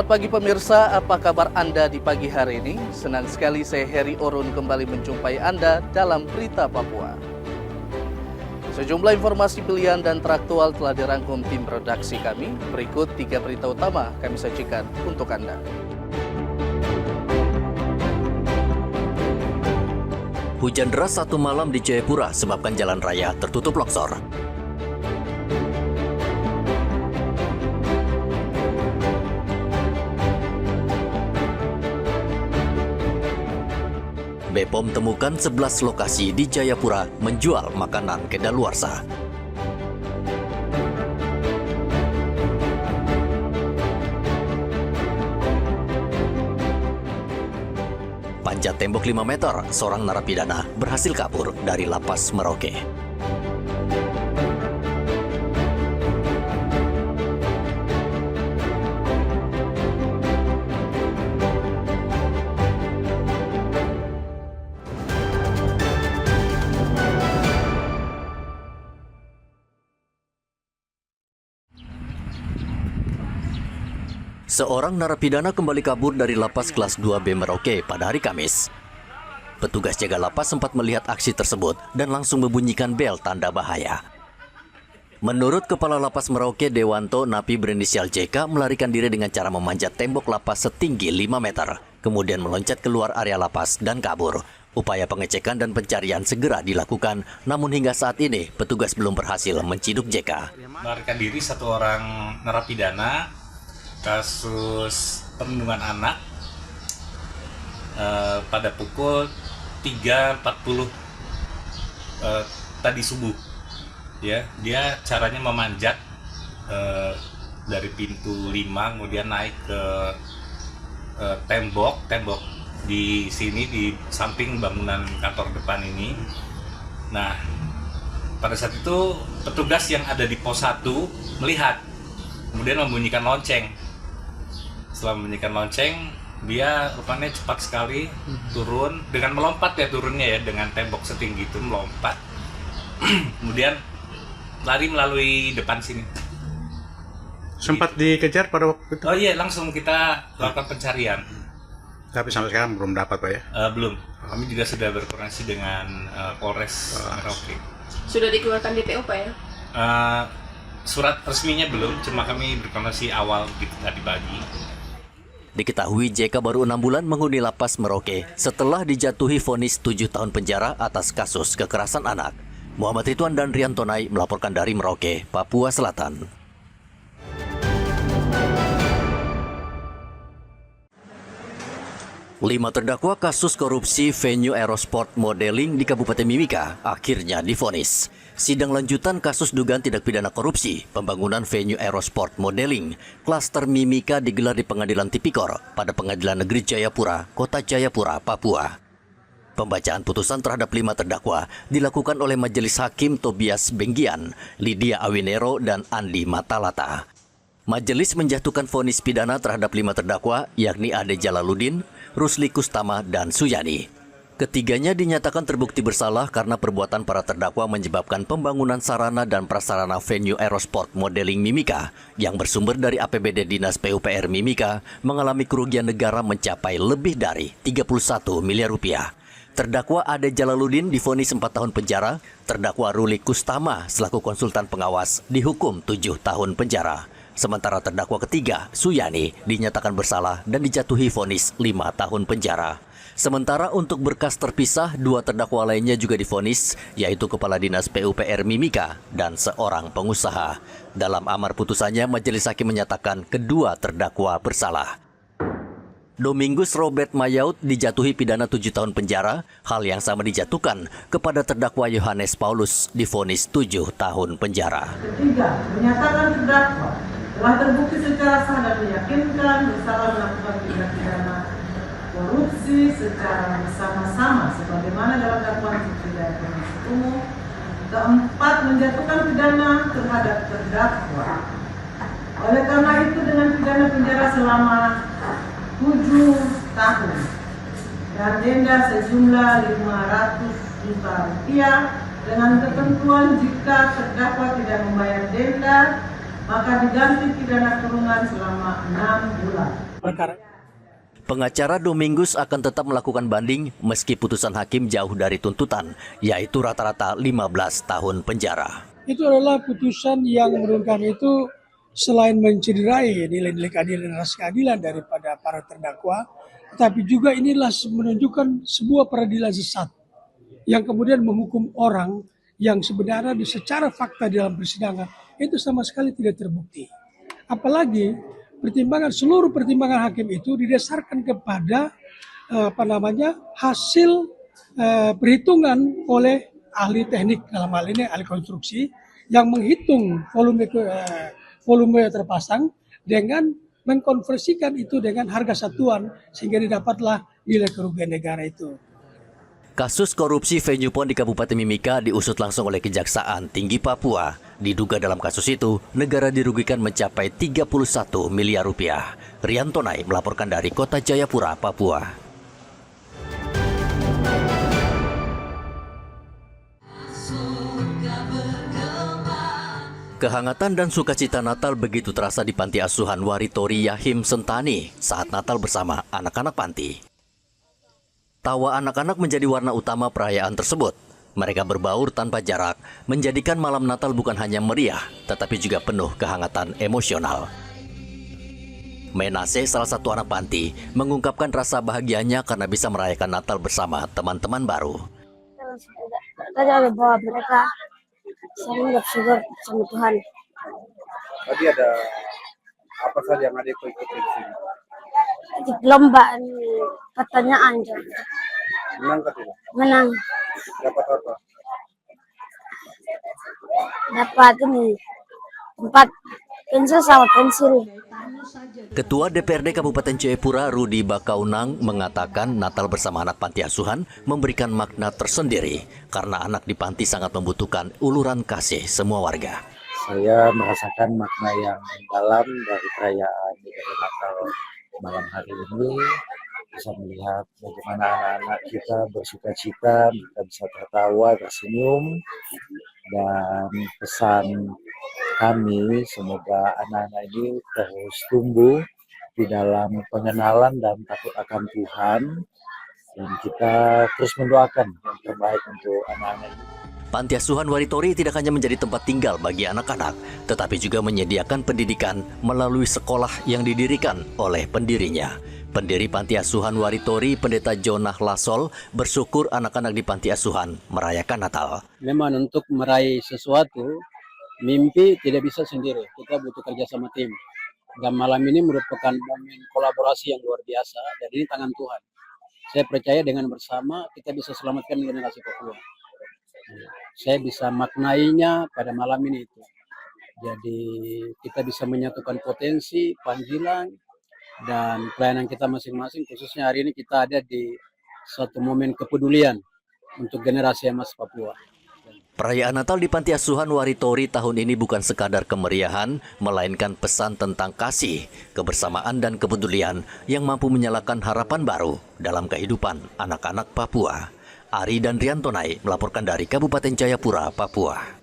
Selamat pagi pemirsa, apa kabar Anda di pagi hari ini? Senang sekali saya Heri Orun kembali menjumpai Anda dalam Berita Papua. Sejumlah informasi pilihan dan teraktual telah dirangkum tim redaksi kami. Berikut 3 berita utama kami sajikan untuk Anda. Hujan deras satu malam di Jayapura sebabkan jalan raya tertutup longsor. BPOM temukan 11 lokasi di Jayapura menjual makanan kedaluarsa. Panjat tembok 5 meter, seorang narapidana berhasil kabur dari lapas Merauke. Seorang narapidana kembali kabur dari lapas kelas 2B Merauke pada hari Kamis. Petugas jaga lapas sempat melihat aksi tersebut dan langsung membunyikan bel tanda bahaya. Menurut Kepala Lapas Merauke Dewanto, napi berinisial JK melarikan diri dengan cara memanjat tembok lapas setinggi 5 meter, kemudian meloncat keluar area lapas dan kabur. Upaya pengecekan dan pencarian segera dilakukan, namun hingga saat ini petugas belum berhasil menciduk JK. Melarikan diri satu orang narapidana kasus perlindungan anak pada pukul 3.40 tadi subuh. Ya, dia caranya memanjat dari pintu 5 kemudian naik ke tembok di sini di samping bangunan kantor depan ini. Nah, pada saat itu petugas yang ada di pos 1 melihat, kemudian membunyikan lonceng. Setelah membunyikan lonceng, dia rupanya cepat sekali turun dengan melompat ya, turunnya ya dengan tembok setinggi itu melompat. Kemudian lari melalui depan sini. Sempat dikejar pada waktu itu? Oh iya, langsung kita lakukan pencarian. Tapi sampai sekarang belum dapat, Pak ya? Belum. Kami juga sudah berkoordinasi dengan Polres Merauke. Sudah dikeluarkan DPO, Pak ya? Surat resminya belum, cuma kami berkoordinasi awal gitu tadi pagi. Diketahui JK baru 6 bulan menghuni lapas Merauke setelah dijatuhi vonis 7 tahun penjara atas kasus kekerasan anak. Muhammad Ridwan dan Rian Tonai melaporkan dari Merauke, Papua Selatan. Lima terdakwa kasus korupsi venue Aerosport Modeling di Kabupaten Mimika akhirnya divonis. Sidang lanjutan kasus dugaan tindak pidana korupsi pembangunan venue Aerosport Modeling klaster Mimika digelar di Pengadilan Tipikor pada Pengadilan Negeri Jayapura, Kota Jayapura, Papua. Pembacaan putusan terhadap 5 terdakwa dilakukan oleh Majelis Hakim Tobias Benggian, Lydia Awinero, dan Andi Matalata. Majelis menjatuhkan vonis pidana terhadap 5 terdakwa, yakni Ade Jalaluddin, Rusli Kustama, dan Suyani. Ketiganya dinyatakan terbukti bersalah karena perbuatan para terdakwa menyebabkan pembangunan sarana dan prasarana venue Aerosport Modeling Mimika yang bersumber dari APBD Dinas PUPR Mimika mengalami kerugian negara mencapai lebih dari 31 miliar rupiah. Terdakwa Ade Jalaluddin divonis 4 tahun penjara, terdakwa Rusli Kustama selaku konsultan pengawas dihukum 7 tahun penjara. Sementara terdakwa ketiga, Suyani, dinyatakan bersalah dan dijatuhi vonis 5 tahun penjara. Sementara untuk berkas terpisah, 2 terdakwa lainnya juga divonis, yaitu Kepala Dinas PUPR Mimika dan seorang pengusaha. Dalam amar putusannya, Majelis Hakim menyatakan kedua terdakwa bersalah. Domingus Robert Mayaut dijatuhi pidana 7 tahun penjara, hal yang sama dijatuhkan kepada terdakwa Yohanes Paulus divonis 7 tahun penjara. Ketiga, menyatakan terdakwa telah terbukti secara sah dan meyakinkan bersalah melakukan tindak pidana korupsi secara bersama-sama sebagaimana dalam dakwaan pidana korupsi umum. Keempat, menjatuhkan pidana terhadap terdakwa. Oleh karena itu dengan pidana penjara selama 7 tahun dan denda sejumlah 500 juta rupiah dengan ketentuan jika terdakwa tidak membayar denda maka diganti pidana kurungan selama 6 bulan. perkara. Pengacara Domingus akan tetap melakukan banding meski putusan hakim jauh dari tuntutan, yaitu rata-rata 15 tahun penjara. Itu adalah putusan yang menurut kami itu selain mencederai nilai-nilai keadilan dan rasa keadilan daripada para terdakwa, tetapi juga inilah menunjukkan sebuah peradilan sesat yang kemudian menghukum orang yang sebenarnya secara fakta di dalam persidangan itu sama sekali tidak terbukti. Apalagi seluruh pertimbangan hakim itu didasarkan kepada hasil perhitungan oleh ahli teknik, dalam hal ini ahli konstruksi, yang menghitung volume terpasang dengan mengkonversikan itu dengan harga satuan sehingga didapatlah nilai kerugian negara itu. Kasus korupsi venue PON di Kabupaten Mimika diusut langsung oleh Kejaksaan Tinggi Papua. Diduga dalam kasus itu, negara dirugikan mencapai 31 miliar rupiah. Riantonai melaporkan dari Kota Jayapura, Papua. Kehangatan dan sukacita Natal begitu terasa di Panti Asuhan Waritori Yahim Sentani saat Natal bersama anak-anak panti. Tawa anak-anak menjadi warna utama perayaan tersebut. Mereka berbaur tanpa jarak, menjadikan malam Natal bukan hanya meriah, tetapi juga penuh kehangatan emosional. Menase, salah satu anak panti, mengungkapkan rasa bahagianya karena bisa merayakan Natal bersama teman-teman baru. Tadi ada bawa mereka, saya bersyukur sama Tuhan. Tadi ada apa saja yang ada ikut di sini? Di lomba pertanyaan juga. Menang ke tidak? Menang. Dapat apa? Dapat ini tempat pensil sama pensil. Ketua DPRD Kabupaten Jayapura Rudi Bakaunang mengatakan Natal bersama anak panti asuhan memberikan makna tersendiri karena anak di panti sangat membutuhkan uluran kasih semua warga. Saya merasakan makna yang dalam dari perayaan Natal malam hari ini, bisa melihat bagaimana anak-anak kita bersuka-cita, mereka bisa tertawa, tersenyum, dan pesan kami semoga anak-anak ini terus tumbuh di dalam pengenalan dan takut akan Tuhan, dan kita terus mendoakan yang terbaik untuk anak-anak ini. Panti Asuhan Waritori tidak hanya menjadi tempat tinggal bagi anak-anak, tetapi juga menyediakan pendidikan melalui sekolah yang didirikan oleh pendirinya. Pendiri Panti Asuhan Waritori, Pendeta Jonah Lasol, bersyukur anak-anak di Panti Asuhan merayakan Natal. Memang untuk meraih sesuatu, mimpi tidak bisa sendiri. Kita butuh kerja sama tim. Dan malam ini merupakan momen kolaborasi yang luar biasa, dan ini tangan Tuhan. Saya percaya dengan bersama kita bisa selamatkan generasi Papua. Saya bisa maknainya pada malam ini itu. Jadi kita bisa menyatukan potensi, panggilan, dan pelayanan kita masing-masing. Khususnya hari ini kita ada di suatu momen kepedulian untuk generasi emas Papua. Perayaan Natal di Panti Asuhan Waritori tahun ini bukan sekadar kemeriahan, melainkan pesan tentang kasih, kebersamaan, dan kepedulian yang mampu menyalakan harapan baru dalam kehidupan anak-anak Papua. Ari dan Riantonai melaporkan dari Kabupaten Jayapura, Papua.